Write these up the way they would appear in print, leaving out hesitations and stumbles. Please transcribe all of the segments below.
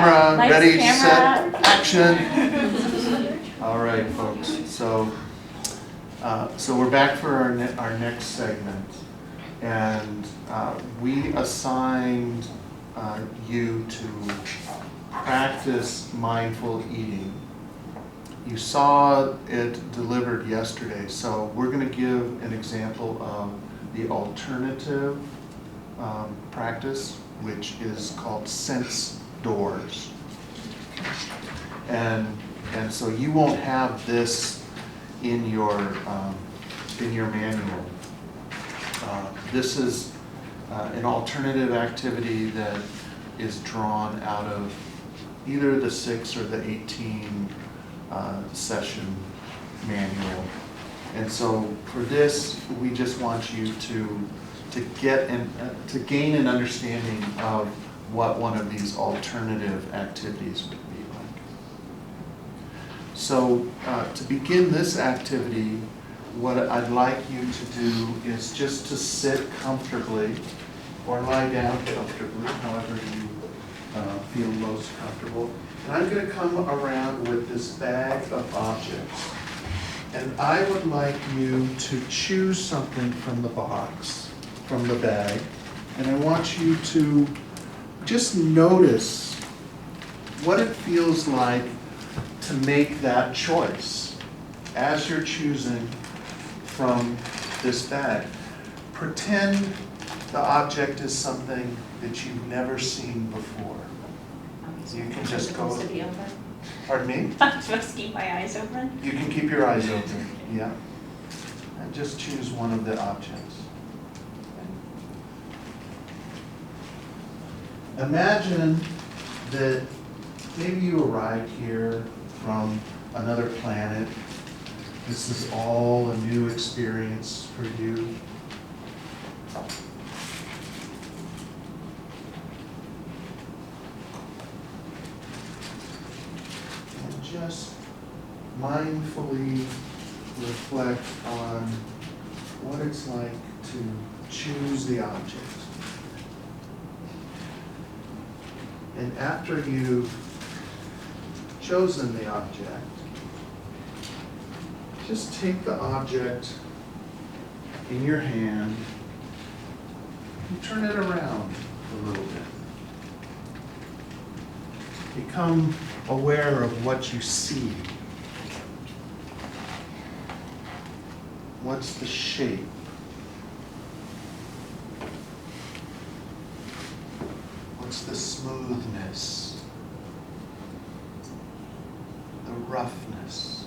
Lights, Ready, camera. set, action. All right, folks. So we're back for our next segment, and we assigned you to practice mindful eating. You saw it delivered yesterday, so we're going to give an example of the alternative practice, which is called sense doors. And so you won't have this in your manual. This is an alternative activity that is drawn out of either the 6 or the 18 session manual. And so for this, we just want you to gain an understanding of what one of these alternative activities would be like. So to begin this activity, what I'd like you to do is just to sit comfortably or lie down comfortably, however you feel most comfortable. And I'm going to come around with this bag of objects. And I would like you to choose something from the box, from the bag. And I want you to just notice what it feels like to make that choice as you're choosing from this bag. Pretend the object is something that you've never seen before. You can just go. Supposed to be open? Pardon me? I'm supposed to keep my eyes open? You can keep your eyes open, yeah. And just choose one of the objects. Imagine that maybe you arrived here from another planet. This is all a new experience for you. And just mindfully reflect on what it's like to choose the object. And after you've chosen the object, just take the object in your hand and turn it around a little bit. Become aware of what you see. What's the shape? What's the smoothness? The roughness?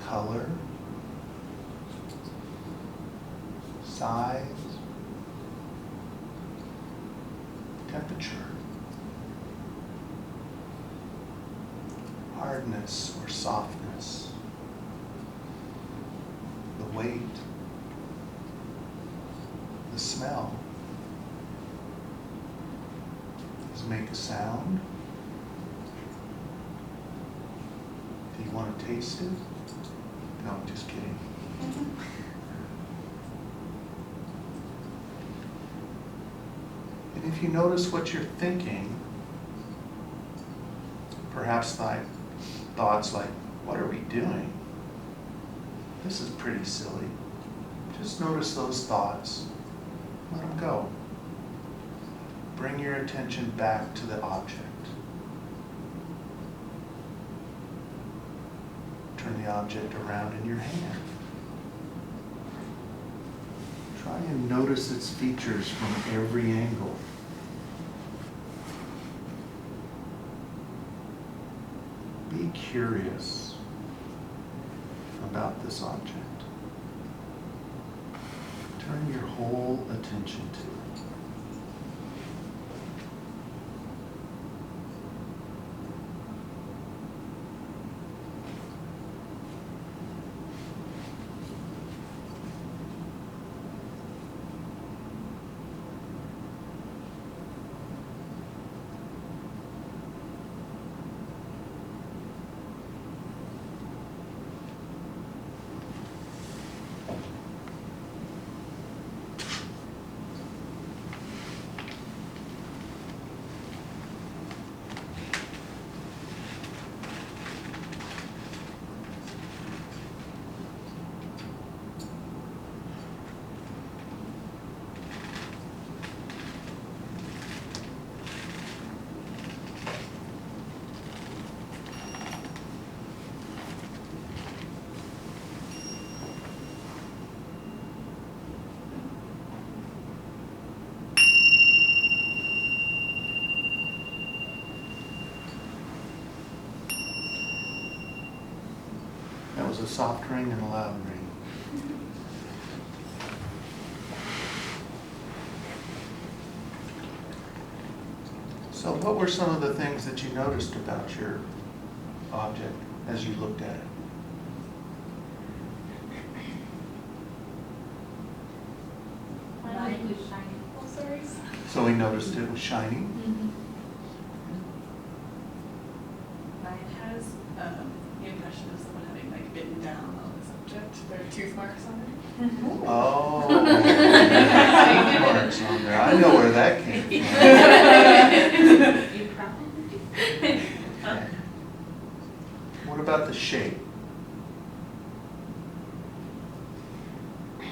Color? Size? Temperature? Hardness or softness? The weight? The smell? Does it make a sound? Do you want to taste it? No, just kidding. And if you notice what you're thinking, perhaps thoughts like, what are we doing? This is pretty silly. Just notice those thoughts. Let them go. Bring your attention back to the object. Turn the object around in your hand. Try and notice its features from every angle. Be curious about this object. Turn your whole attention to it. was a soft ring and a loud ring. So what were some of the things that you noticed about your object as you looked at it? Mine was shiny. Oh, sorry. So we noticed it was shiny. Mine has the impression of someone having like bitten down on the subject. There are tooth marks on it. Oh, marks on there. I know where that came from. You probably. Okay. What about the shape?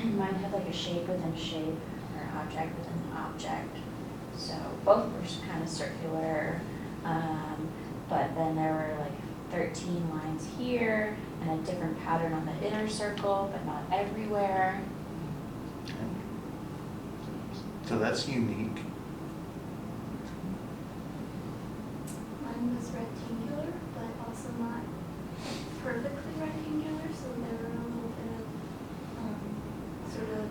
Mine had like a shape within shape, or object within object. So both were kind of circular, but then there were like 13 lines here and a different pattern on the inner circle, but not everywhere. Okay. So that's unique. Mine was rectangular, but also not perfectly rectangular, so there were a little bit of sort of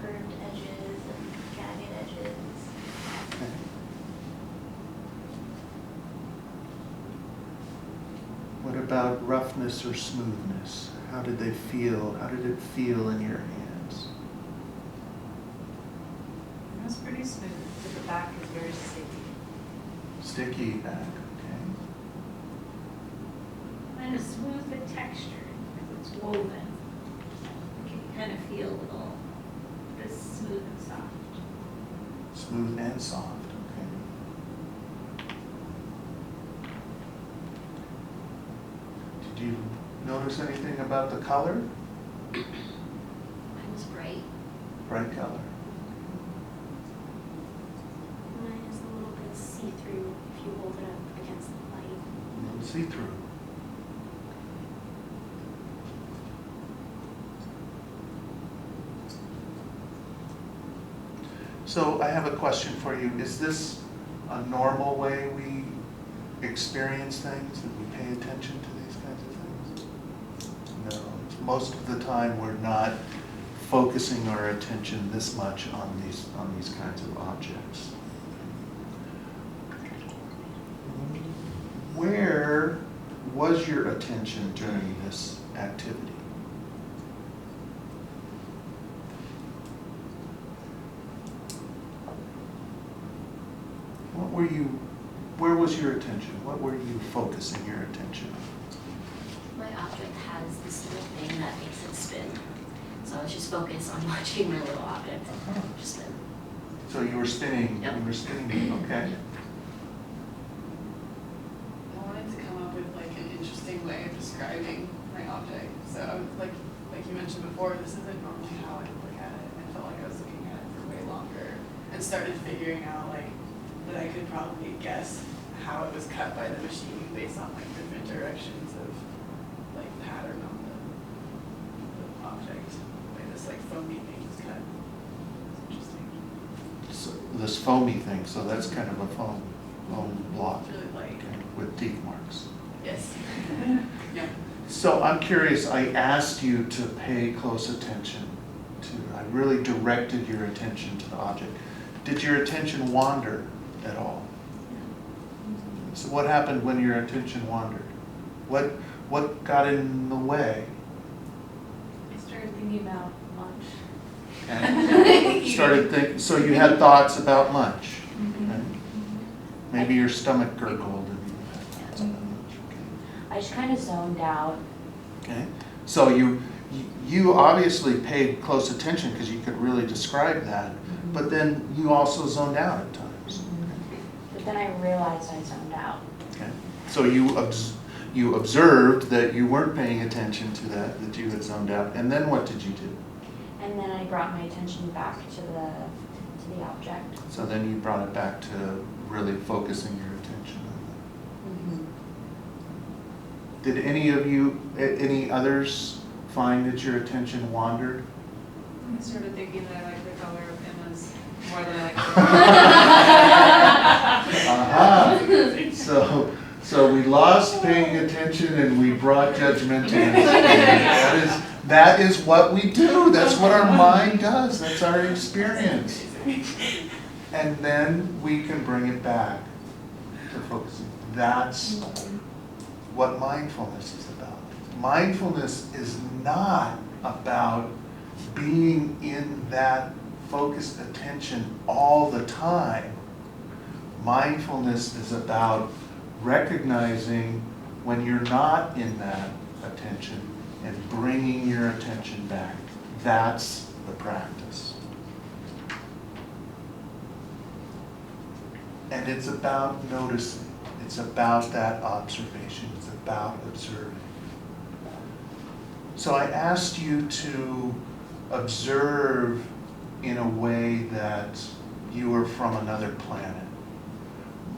curved edges and jagged edges. Okay. What about roughness or smoothness? How did they feel? How did it feel in your hands? It was pretty smooth, but the back is very sticky. Sticky back, okay. Mine is smooth but textured, because it's woven. You can kind of feel a little, this smooth and soft. Smooth and soft, okay. Did you notice anything about the color? Mine was bright. Bright color. Mine is a little bit see-through if you hold it up against the light. A little see-through. So I have a question for you. Is this a normal way we experience things, that we pay attention to these kinds of things? No. Most of the time we're not focusing our attention this much on these kinds of objects. Where was your attention during this activity? Where was your attention? What were you focusing your attention on? My object has this little thing that makes it spin. So I was just focused on watching my little object just spin. So you were spinning, Yep. you were spinning, okay. I wanted to come up with like an interesting way of describing my object. So like you mentioned before, this isn't normally how I look at it. I felt like I was looking at it for way longer and started figuring out like that I could probably guess how it was cut by the machine based on like different directions of like pattern on the object. Like this like foamy thing is cut. It's interesting. So this foamy thing, so that's kind of a foam block, It's really light. okay, with teeth marks. Yes. Yeah. So I'm curious, I asked you to pay close attention to, I really directed your attention to the object. Did your attention wander at all? So what happened when your attention wandered? What got in the way? I started thinking about lunch. Okay. Started thinking, so you had thoughts about lunch. Okay. Maybe your stomach gurgled and you had thoughts about lunch. I just kind of zoned out. Okay. So you obviously paid close attention because you could really describe that, but then you also zoned out at times. But then I realized I zoned out. Okay. So you observed that you weren't paying attention to that you had zoned out, and then what did you do? And then I brought my attention back to the object. So then you brought it back to really focusing your attention on that. Did any others find that your attention wandered? I started thinking that I liked the color of Emma's more than I liked So we lost lost paying attention and we brought judgment in. That is what we do. That's what our mind does. That's our experience. And then we can bring it back to focusing. That's what mindfulness is about. Mindfulness is not about being in that focused attention all the time. Mindfulness is about recognizing when you're not in that attention and bringing your attention back. That's the practice. And it's about noticing. It's about that observation. It's about observing. So I asked you to observe in a way that you were from another planet.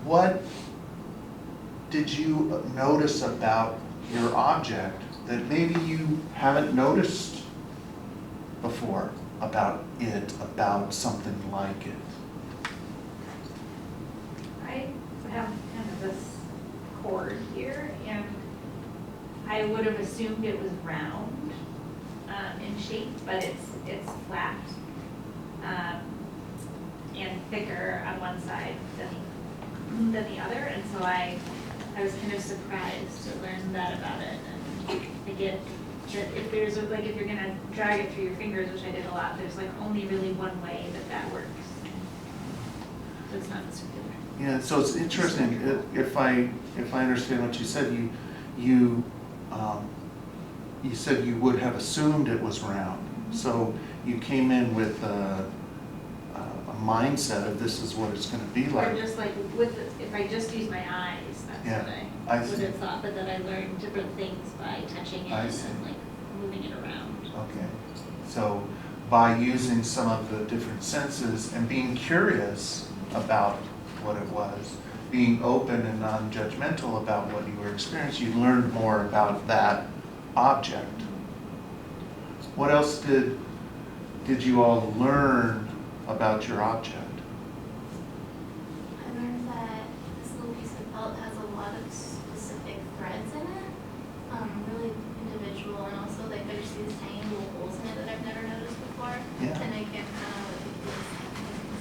What did you notice about your object that maybe you haven't noticed before about it, about something like it? I have kind of this cord here, and I would have assumed it was round in shape, but it's flat and thicker on one side than the other, and so I was kind of surprised to learn that about it. And I get that if there's like if you're gonna drag it through your fingers, which I did a lot, there's like only really one way that works. So it's not circular. Yeah, so it's interesting. If I understand what you said, you said you would have assumed it was round. So you came in with a mindset of this is what it's going to be like. Or just like if I just use my eyes, that's Yeah, what I I would see. have thought. But then I learned different things by touching it I and see. like moving it around. Okay. So by using some of the different senses and being curious about what it was, being open and non-judgmental about what you were experiencing, you learned more about that object. What else did you all learn about your object? I learned that this little piece of felt has a lot of specific threads in it, really individual, and also like I just see these tiny little holes in it that I've never noticed before. Yeah. And I can kind of like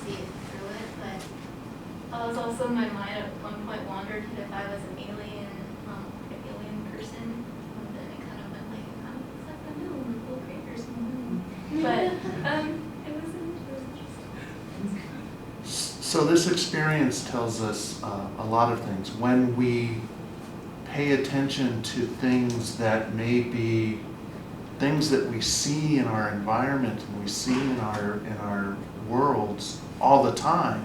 see it through it, but I was also my mind at one point wandered if I was an alien, like an alien person, and then it kind of went like, it's like the moon, little craters in the moon. But it was interesting. So this experience tells us a lot of things. When we pay attention to things that may be things that we see in our environment and we see in our worlds all the time,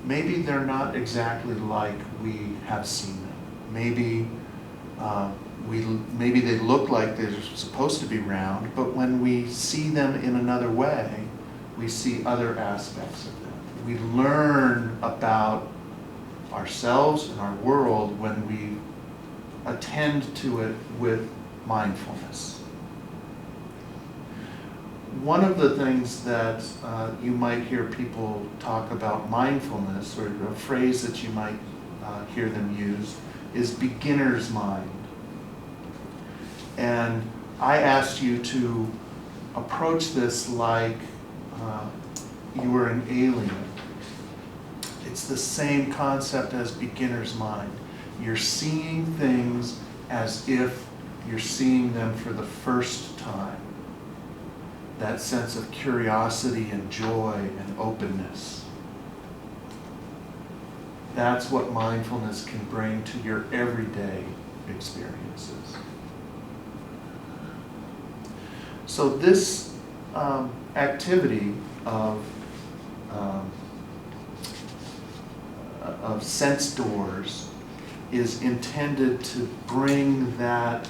maybe they're not exactly like we have seen them. Maybe maybe they look like they're supposed to be round, but when we see them in another way, we see other aspects of them. We learn about ourselves and our world when we attend to it with mindfulness. One of the things that you might hear people talk about mindfulness, or a phrase that you might hear them use, is beginner's mind. And I asked you to approach this like you were an alien. It's the same concept as beginner's mind. You're seeing things as if you're seeing them for the first time. That sense of curiosity and joy and openness. That's what mindfulness can bring to your everyday experiences. So this activity of sense doors is intended to bring that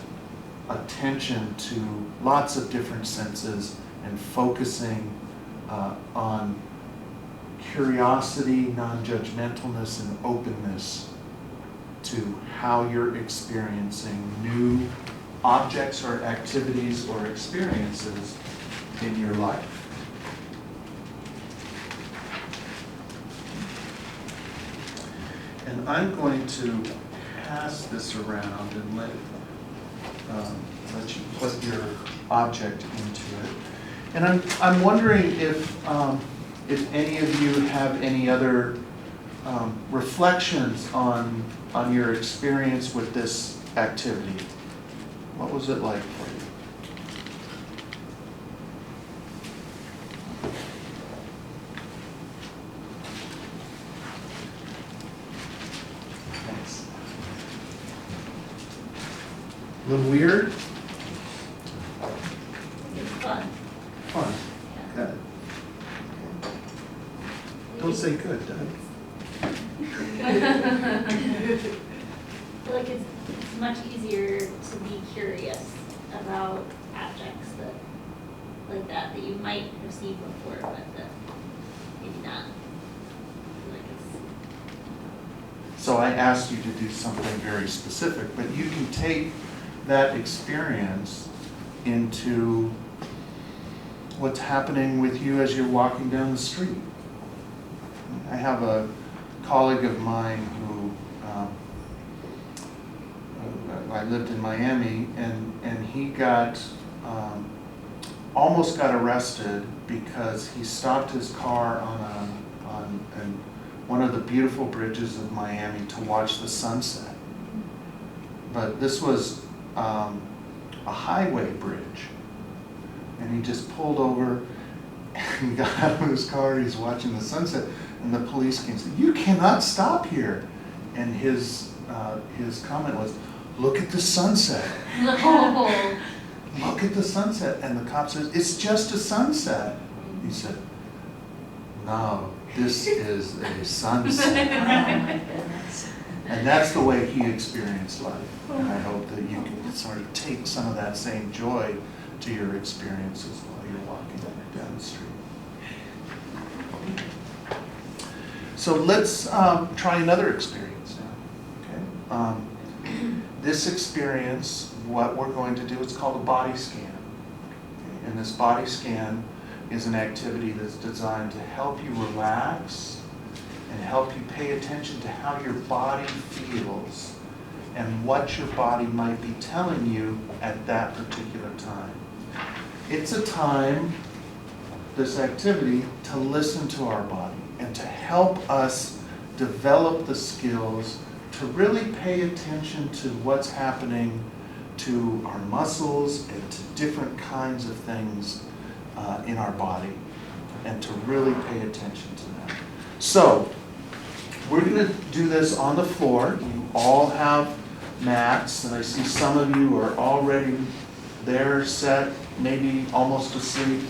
attention to lots of different senses and focusing on curiosity, non-judgmentalness, and openness to how you're experiencing new objects or activities or experiences in your life. And I'm going to pass this around and let you put your object into it. And I'm wondering if any of you have any other reflections on your experience with this activity. What was it like for you? Thanks. A little weird? It's fun. Fun. Good. Don't say good, Doug. I feel like it's much easier to be curious about objects that you might have seen before, but that maybe not. I feel like it's So I asked you to do something very specific, but you can take that experience into what's happening with you as you're walking down the street. I have a colleague of mine who, I lived in Miami, and he almost got arrested because he stopped his car on one of the beautiful bridges of Miami to watch the sunset. But this was a highway bridge, and he just pulled over and got out of his car, and he's watching the sunset, and the police came and said, "You cannot stop here." And his comment was, "Look at the sunset. Look at the sunset." And the cop says, "It's just a sunset." He said, "No, this is a sunset." Oh my goodness. And that's the way he experienced life. And I hope that you can sort of take some of that same joy to your experiences while you're walking down the street. So let's try another experience now. Okay? This experience, what we're going to do, it's called a body scan. Okay? And this body scan is an activity that's designed to help you relax and help you pay attention to how your body feels and what your body might be telling you at that particular time. It's a time, this activity, to listen to our body and to help us develop the skills to really pay attention to what's happening to our muscles and to different kinds of things in our body, and to really pay attention to that. So, we're going to do this on the floor. You all have mats, and I see some of you are already there, set, maybe almost asleep.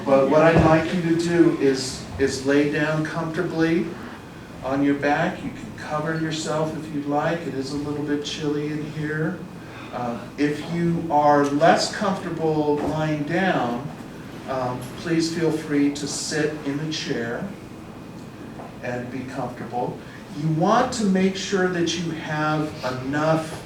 But what I'd like you to do is lay down comfortably on your back. You can cover yourself if you'd like. It is a little bit chilly in here. If you are less comfortable lying down, please feel free to sit in the chair and be comfortable. You want to make sure that you have enough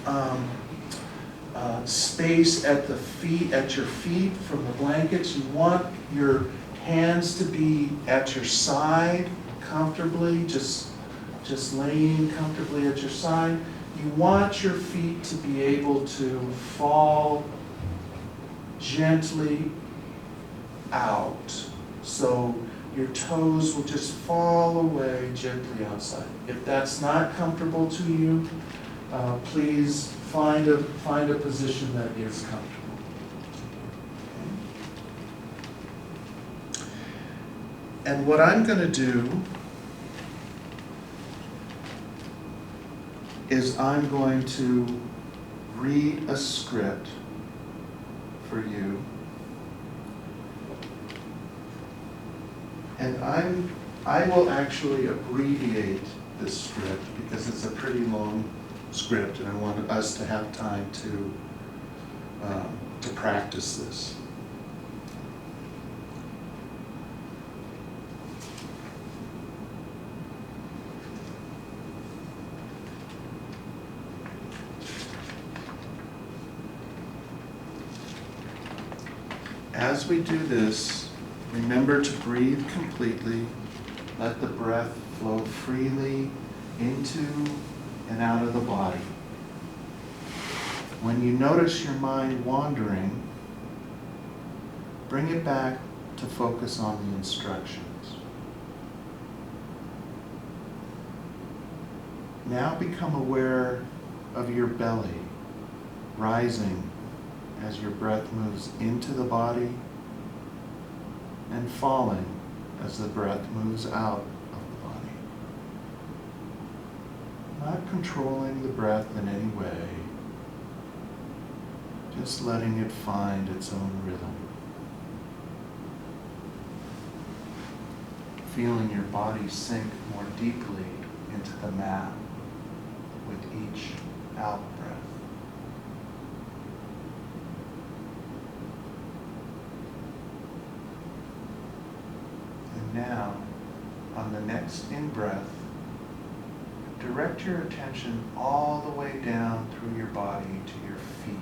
space at your feet from the blankets. You want your hands to be at your side comfortably, just laying comfortably at your side. You want your feet to be able to fall gently out. So your toes will just fall away gently outside. If that's not comfortable to you, please find a position that is comfortable. Okay. And what I'm going to do is I'm going to read a script for you. And I will actually abbreviate this script because it's a pretty long script, and I want us to have time to practice this. As we do this, remember to breathe completely. Let the breath flow freely into and out of the body. When you notice your mind wandering, bring it back to focus on the instructions. Now become aware of your belly rising as your breath moves into the body and falling as the breath moves out of the body. Not controlling the breath in any way, just letting it find its own rhythm. Feeling your body sink more deeply into the mat with each out breath. And now, on the next in-breath, direct your attention all the way down through your body to your feet.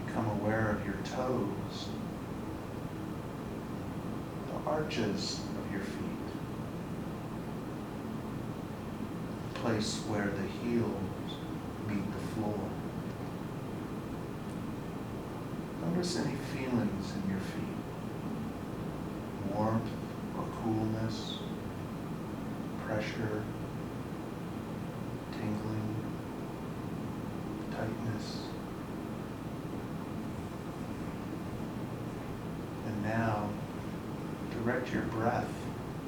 Become aware of your toes, the arches of your feet, the place where the heels meet the floor. Notice any feelings in your feet, warmth or coolness, pressure, tingling, tightness. And now, direct your breath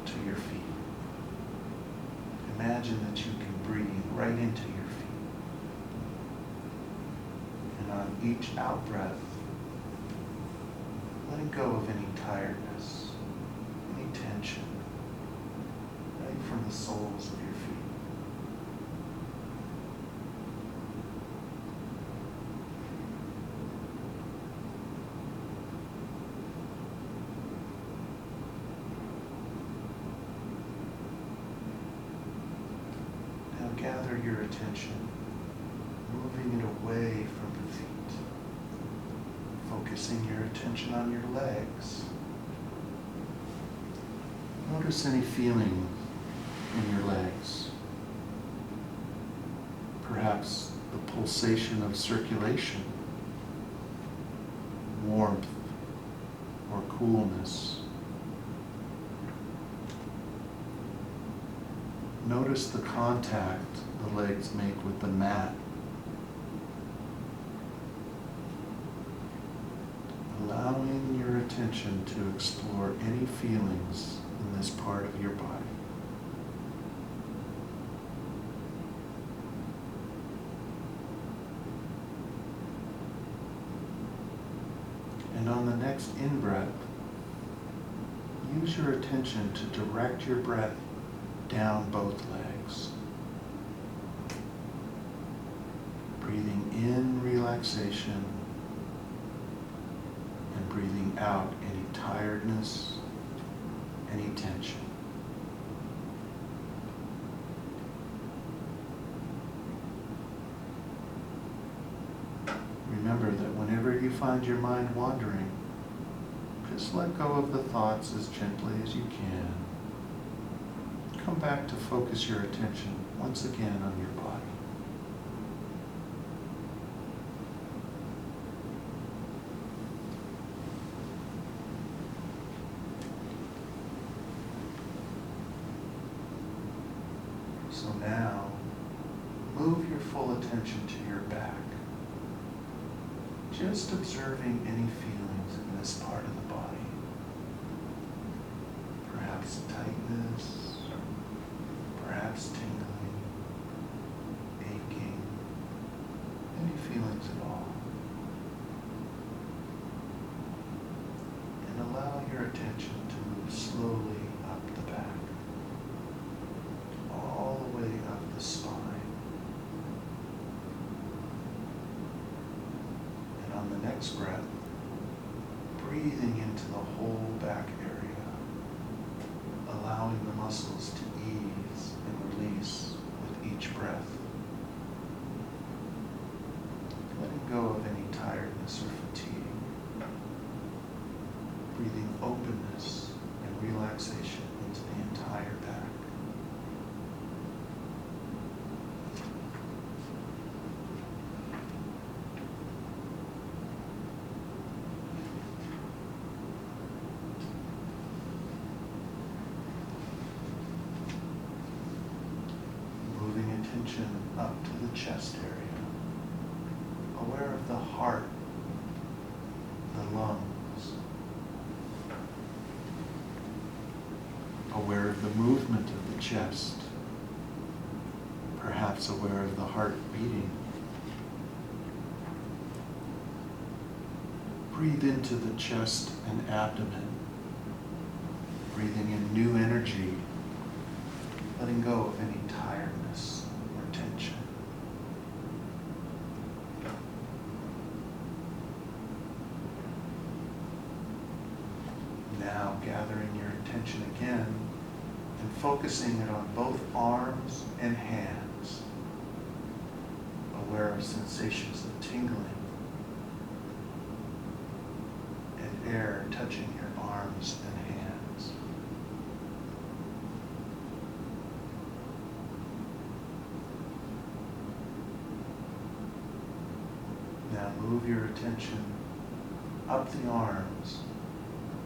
to your feet. Imagine that you can breathe right into your feet. And on each out-breath, letting go of any tiredness, any tension, right from the soles of your feet. Now gather your attention, moving it away from the feet. Focusing your attention on your legs. Notice any feeling in your legs. Perhaps the pulsation of circulation, warmth or coolness. Notice the contact the legs make with the mat. Allowing your attention to explore any feelings in this part of your body. And on the next in-breath, use your attention to direct your breath down both legs. Breathing in relaxation, and breathing out any tiredness, any tension. Remember that whenever you find your mind wandering, just let go of the thoughts as gently as you can. Come back to focus your attention once again on your body. So now, move your full attention to your back, just observing any feelings in this part of the body. Perhaps tightness, perhaps tingling, aching, any feelings at all. And allow your attention to move slowly up the back, all the way up the spine. And on the next breath, breathing into the whole back area, allowing the muscles to ease and release with each breath. Letting go of any tiredness or fatigue. Breathing openness and relaxation up to the chest area, aware of the heart, the lungs, aware of the movement of the chest, perhaps aware of the heart beating. Breathe into the chest and abdomen, breathing in new energy, letting go of any tiredness or tension. Now gathering your attention again and focusing it on both arms and hands, aware of sensations of tingling and air touching your arms and hands. Now move your attention up the arms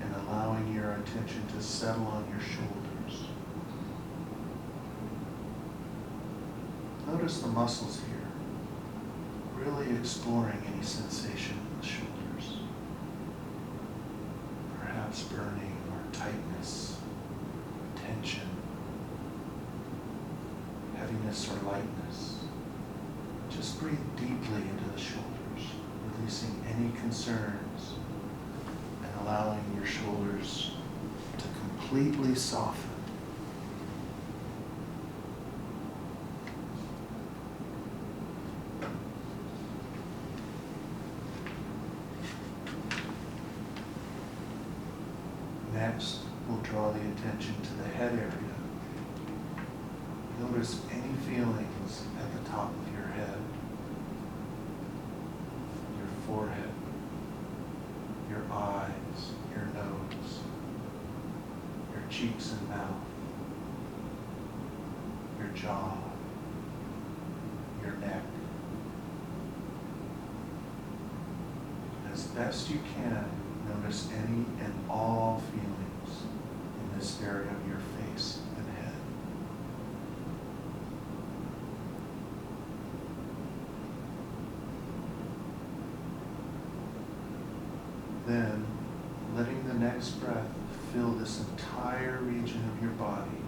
and allowing your attention to settle on your shoulders. Notice the muscles here, really exploring any sensation in the shoulders. Perhaps burning or tightness, tension, heaviness or lightness. Just breathe deeply into the shoulders, releasing any concerns and allowing your shoulders to completely soften. Next, we'll draw the attention to the head area. Notice any feelings at the top of your head, your forehead, your eyes, your nose, your cheeks and mouth, your jaw, your neck. As best you can, notice any and all feelings in this area of your face and head. Then, letting the next breath fill this entire region of your body,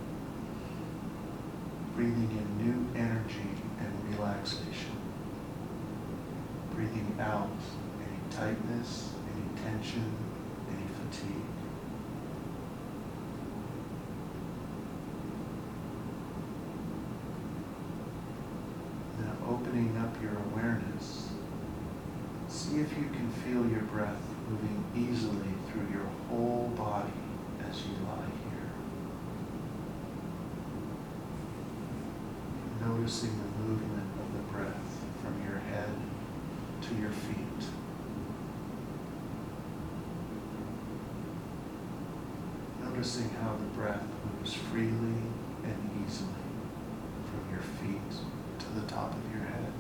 breathing in new energy and relaxation, breathing out any tightness, any tension, any fatigue. Now opening up your awareness, see if you can feel your breath moving easily through your whole body as you lie here. Noticing the movement of the breath from your head to your feet. Noticing how the breath moves freely and easily from your feet to the top of your head.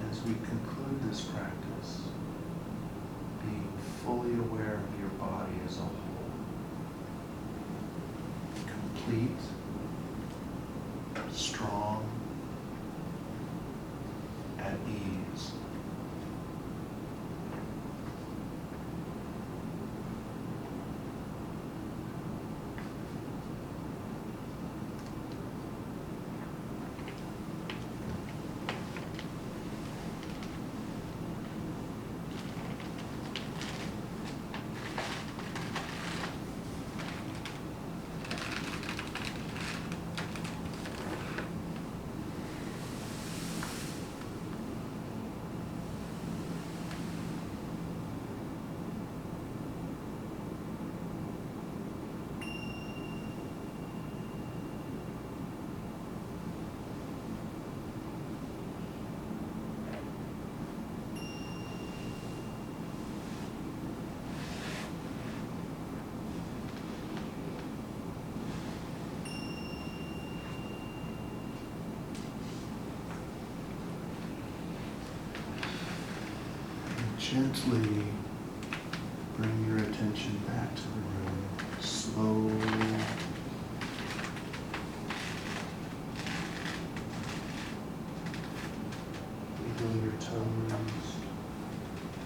And as we conclude this practice, being fully aware of your body as a whole, complete, strong, at ease. Gently bring your attention back to the room. Slowly. Wiggle your toes.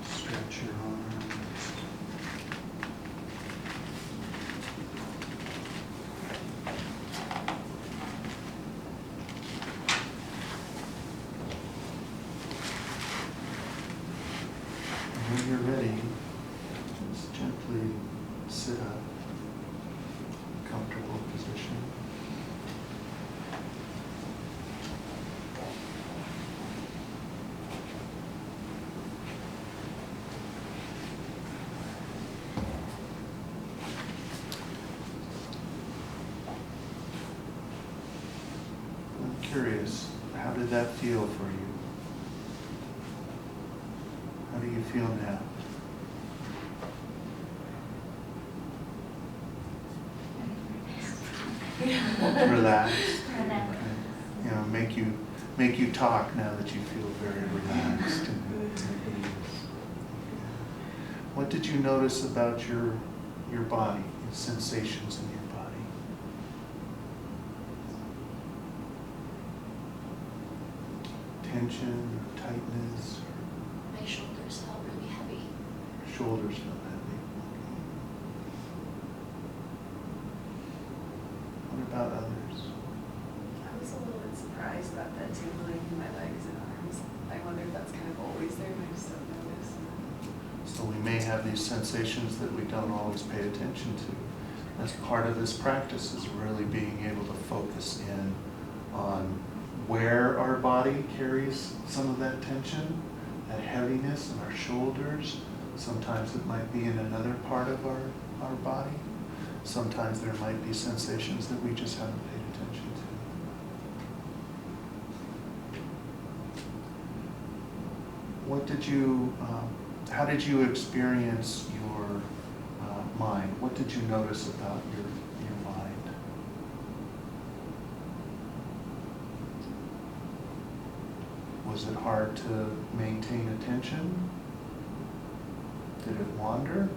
Stretch your arms. And when you're ready, just gently sit up, comfortable position. I'm curious, how did that feel for you? How do you feel now? Relaxed. Relaxed. You know, make you talk now that you feel very relaxed and at ease. What did you notice about your body, your sensations in your body? Tension, or tightness, My shoulders felt really heavy. or shoulders felt heavy? What about others? I was a little bit surprised about that tingling in my legs and arms. I wonder if that's kind of always there and I just don't notice. So we may have these sensations that we don't always pay attention to. That's part of this practice, is really being able to focus in on where our body carries some of that tension, that heaviness in our shoulders. Sometimes it might be in another part of our body. Sometimes there might be sensations that we just haven't paid attention to. What did you, how did you experience your mind? What did you notice about your mind? Was it hard to maintain attention? Did it wander?